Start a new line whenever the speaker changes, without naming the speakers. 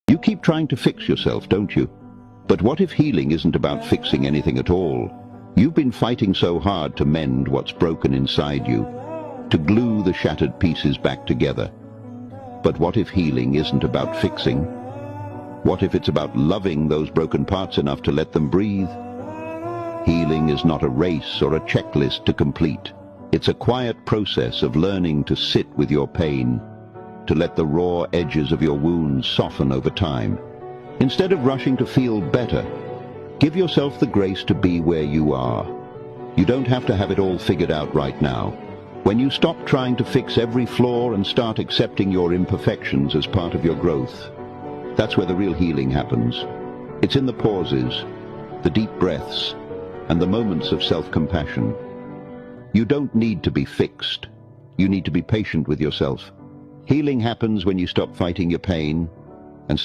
You keep trying to fix yourself, don't you? But what if healing isn't about fixing anything at all? You've been fighting so hard to mend what's broken inside you, to glue the shattered pieces back together. But what if healing isn't about fixing? What if it's about loving those broken parts enough to let them breathe? Healing is not a race or a checklist to complete. It's a quiet process of learning to sit with your pain, to let the raw edges of your wounds soften over time. Instead of rushing to feel better, give yourself the grace to be where you are. You don't have to have it all figured out right now. When you stop trying to fix every flaw and start accepting your imperfections as part of your growth, that's where the real healing happens. It's in the pauses, the deep breaths, and the moments of self-compassion. You don't need to be fixed. You need to be patient with yourself. Healing happens when you stop fighting your pain and